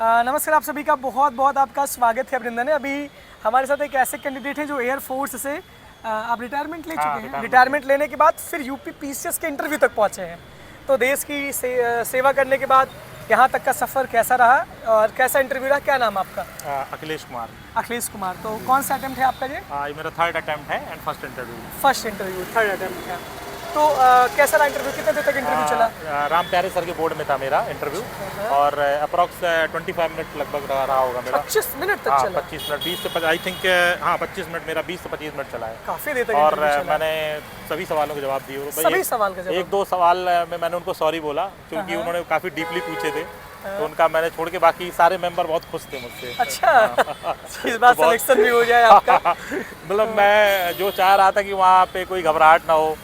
नमस्कार, आप सभी का बहुत बहुत आपका स्वागत है। अभिनंदन है। अभी हमारे साथ एक ऐसे कैंडिडेट हैं जो एयरफोर्स से आप रिटायरमेंट ले चुके हैं। रिटायरमेंट लेने के बाद फिर यूपी पीसीएस के इंटरव्यू तक पहुंचे हैं। तो देश की सेवा करने के बाद यहाँ तक का सफ़र कैसा रहा और कैसा इंटरव्यू रहा? क्या नाम आपका? अखिलेश कुमार। अखिलेश कुमार। तो कौन सा अटेम्प्ट है आपका? ये मेरा थर्ड अटेम्प्ट है and first interview. Third attempt है। तो कैसा रहा इंटरव्यू? कितने देर तक इंटरव्यू चला? राम प्यारे सर के बोर्ड में था मेरा इंटरव्यू और अप्रॉक्स 25 मिनट लगभग रहा होगा मेरा। 25 मिनट तक चला? 25 मिनट 20 से आई थिंक 25 मिनट मेरा 20 से 25 मिनट चला है। काफ़ी देर तक। और मैंने सभी सवालों के जवाब दिए। सभी सवाल का जवाब? एक दो सवाल में मैंने उनको सॉरी बोला क्योंकि उन्होंने काफ़ी डीपली पूछे थे, तो उनका मैंने छोड़ के बाकी सारे मेंबर बहुत खुश थे मुझसे। अच्छा, इस बार सिलेक्शन भी हो जाए आपका। मतलब मैं जो चाह रहा था कि वहाँ पे कोई घबराहट ना हो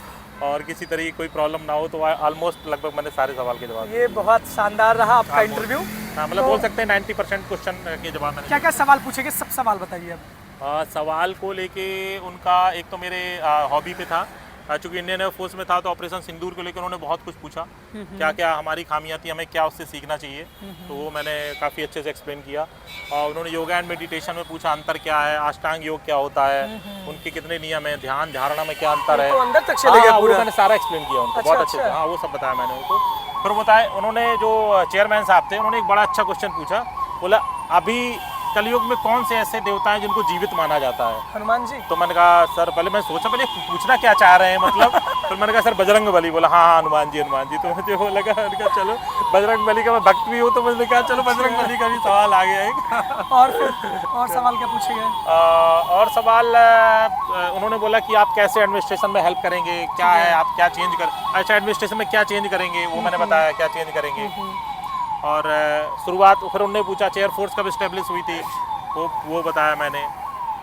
और किसी तरह की कोई प्रॉब्लम ना हो, तो ऑलमोस्ट लगभग मैंने सारे सवाल के जवाब। ये बहुत शानदार रहा आपका इंटरव्यू। हाँ, मतलब बोल सकते हैं 90% क्वेश्चन के जवाब मैंने। क्या क्या सवाल पूछेंगे? सब सवाल बताइए अब। सवाल को लेके उनका एक तो मेरे हॉबी पे था, चूँकि इंडियन एयरफोर्स में था तो ऑपरेशन सिंदूर को लेकर उन्होंने बहुत कुछ पूछा, क्या क्या हमारी खामियां थी, हमें क्या उससे सीखना चाहिए। तो वो मैंने काफ़ी अच्छे से एक्सप्लेन किया। और उन्होंने योगा एंड मेडिटेशन में पूछा अंतर क्या है, अष्टांग योग क्या होता है, उनके कितने नियम है, ध्यान धारणा में क्या अंतर है। तो अंदर तक चले गए पूरा? मैंने सारा एक्सप्लेन किया उनको। बहुत अच्छे से। हाँ, वो सब बताया मैंने उनको। फिर बताया उन्होंने, जो चेयरमैन साहब थे, उन्होंने एक बड़ा अच्छा क्वेश्चन पूछा। बोला अभी कलयुग में कौन से ऐसे देवता हैं जिनको जीवित माना जाता है? हनुमान जी। तो मैंने कहा सर, पहले मैं सोचा पहले पूछना क्या चाह रहे हैं मतलब। फिर मैंने कहा सर बजरंग बली। बोला हाँ हनुमान जी। तो मुझे वो लगा, मैंने कहा चलो बजरंग बली का मैं भक्त भी हूँ, तो मैंने कहा चलो बजरंग बली का भी सवाल आ गया एक। और सवाल क्या पूछे गए? और सवाल उन्होंने बोला कि आप कैसे एडमिनिस्ट्रेशन में हेल्प करेंगे, क्या है आप क्या चेंज कर, अच्छा एडमिनिस्ट्रेशन में क्या चेंज करेंगे, वो मैंने बताया क्या चेंज करेंगे। और शुरुआत फिर उन्होंने पूछा एयरफोर्स कब इस्टेब्लिश हुई थी, वो बताया मैंने।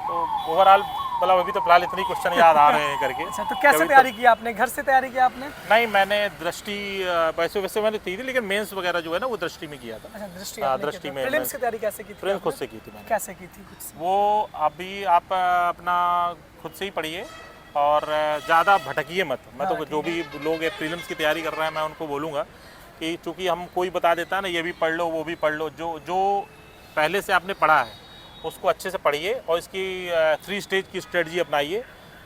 तो ओवरऑल मतलब अभी तो फिलहाल इतनी क्वेश्चन याद आ रहे हैं करके। अच्छा, तो कैसे तैयारी की आपने? घर से तैयारी किया आपने? नहीं, मैंने दृष्टि वैसे मैंने थी थी, लेकिन मेंस वगैरह जो है ना वो दृष्टि में किया था। अच्छा, दृष्टि में। प्रीलिम्स की तैयारी कैसे की थी? प्रीलिम्स खुद से की थी मैंने। कैसे की थी? वो अभी आप अपना खुद से ही पढ़िए और ज़्यादा भटकिए मत। मैं तो जो भी लोग प्रीलिम्स की तैयारी कर रहे हैं मैं उनको बोलूँगा कि चूँकि हम कोई बता देता है ना, ये भी पढ़ लो वो भी पढ़ लो, जो पहले से आपने पढ़ा है उसको अच्छे से पढ़िए और इसकी 3 स्टेज की स्ट्रेटजी अपनाइए।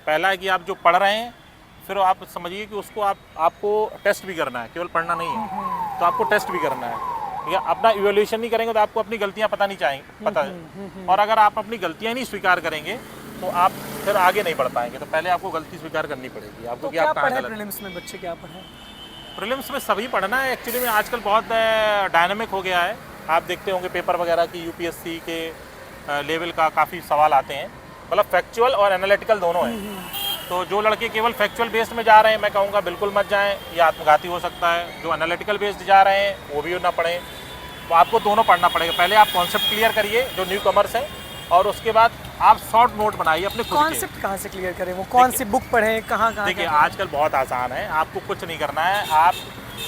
पहला है कि आप जो पढ़ रहे हैं, फिर आप समझिए कि उसको आपको टेस्ट भी करना है, केवल पढ़ना नहीं है, तो आपको टेस्ट भी करना है। ठीक है, अपना इवैल्यूएशन नहीं करेंगे तो आपको अपनी गलतियां पता नहीं चाहिए। और अगर आप अपनी गलतियां नहीं स्वीकार करेंगे तो आप फिर आगे नहीं बढ़ पाएंगे। तो पहले आपको गलती स्वीकार करनी पड़ेगी आपको। क्या पढ़े प्रीलिम्स में? बच्चे क्या पढ़े प्रीलिम्स में? सभी पढ़ना है एक्चुअली में। आजकल बहुत डायनामिक हो गया है। आप देखते होंगे पेपर वगैरह की यूपीएससी के लेवल का काफ़ी सवाल आते हैं, मतलब फैक्चुअल और एनालिटिकल दोनों हैं। तो जो लड़के केवल फैक्चुअल बेस्ड में जा रहे हैं, मैं कहूँगा बिल्कुल मत जाएं, ये आत्मघाती हो सकता है। जो एनालिटिकल बेस्ड जा रहे हैं वो भी ना पढ़ें। तो आपको दोनों पढ़ना पड़ेगा। पहले आप कॉन्सेप्ट क्लियर करिए जो न्यू कमर्स हैं, और उसके बाद आप शॉर्ट नोट बनाइए अपने खुद के। कॉन्सेप्ट कहाँ से क्लियर करें? वो कौन सी बुक पढ़ें, कहाँ? देखिए आजकल बहुत आसान है, आपको कुछ नहीं करना है। आप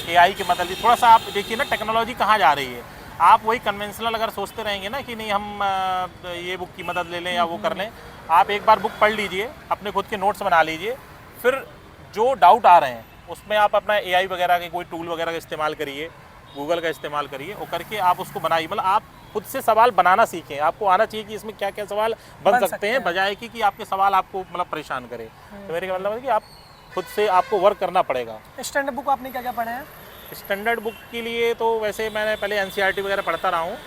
AI की मदद थोड़ा सा आप देखिए ना, टेक्नोलॉजी कहाँ जा रही है। आप वही कन्वेंशनल अगर सोचते रहेंगे ना कि नहीं हम ये बुक की मदद ले लें या वो कर लें, आप एक बार बुक पढ़ लीजिए, अपने खुद के नोट्स बना लीजिए, फिर जो डाउट आ रहे हैं उसमें आप अपना AI वगैरह के कोई टूल वगैरह का इस्तेमाल करिए, गूगल का इस्तेमाल करिए, और करके आप उसको बनाइए। मतलब आप खुद से सवाल बनाना सीखें। आपको आना चाहिए कि इसमें क्या क्या सवाल बन सकते हैं, बजाय कि आपके सवाल आपको मतलब परेशान करे। तो मेरे मतलब है कि आप खुद से आपको वर्क करना पड़ेगा। स्टैंडर्ड बुक आपने क्या क्या पढ़ा है? स्टैंडर्ड बुक के लिए तो वैसे मैंने पहले NCERT वगैरह पढ़ता रहा हूँ।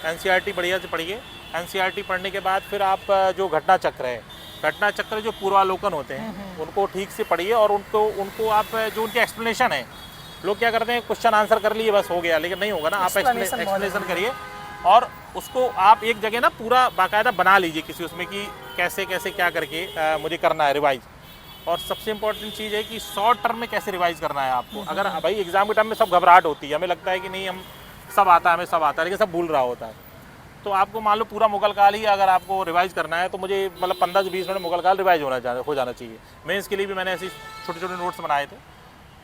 NCERT बढ़िया से पढ़िए। NCERT पढ़ने के बाद फिर आप जो घटना चक्र है, घटना चक्र जो पूर्वालोकन होते हैं उनको ठीक से पढ़िए, और उनको आप जो उनके एक्सप्लेनेशन है, लोग क्या करते हैं क्वेश्चन आंसर कर लिए बस हो गया, लेकिन नहीं होगा ना। आप एक्सप्लेनेशन करिए और उसको आप एक जगह ना पूरा बाकायदा बना लीजिए किसी उसमें कि कैसे कैसे क्या करके मुझे करना है रिवाइज। और सबसे इंपॉर्टेंट चीज़ है कि शॉर्ट टर्म में कैसे रिवाइज करना है आपको। अगर भाई एग्जाम के टाइम में सब घबराहट होती है, हमें लगता है कि नहीं हम सब आता है, हमें सब आता है, लेकिन सब भूल रहा होता है। तो आपको मान लो पूरा मुगल काल ही अगर आपको रिवाइज करना है तो मुझे मतलब 15 से 20 मिनट मुगल काल रिवाइज हो जाना चाहिए। मेंस के लिए भी मैंने ऐसे छोटे छोटे नोट्स बनाए थे,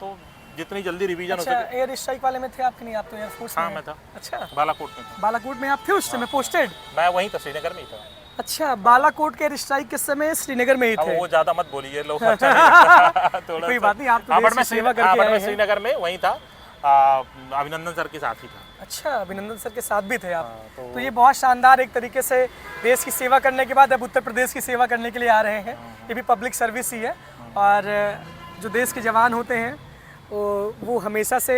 तो जितनी जल्दी रिवीजन हो सके। एयर स्ट्राइक वाले में थे आप कि नहीं? आप तो एयरफोर्स में। हाँ मैं था। अच्छा, बालाकोट में था। बालाकोट में आप थे उस समय पोस्टेड? मैं वहीं था, श्रीनगर में ही था। अच्छा, बालाकोट के एयर स्ट्राइक के समय श्रीनगर में ही थे? वो ज़्यादा मत बोलिए, लोग अच्छा नहीं लगता। कोई बात नहीं, आप तो सेवा करके आए हैं। श्रीनगर में वहीं था। अभिनंदन सर के साथ ही था। अच्छा, अभिनंदन सर के साथ भी थे आप। तो तो ये बहुत शानदार, एक तरीके से देश की सेवा करने के बाद अब उत्तर प्रदेश की सेवा करने के लिए आ रहे हैं। ये भी पब्लिक सर्विस ही है। और जो देश के जवान होते हैं वो हमेशा से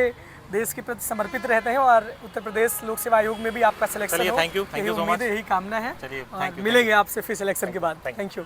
देश के प्रति समर्पित रहते हैं और उत्तर प्रदेश लोक सेवा आयोग में भी आपका सिलेक्शन हो। Thank you so much. यही कामना है। चलिए, और मिलेंगे आपसे फिर सिलेक्शन के बाद। Thank you.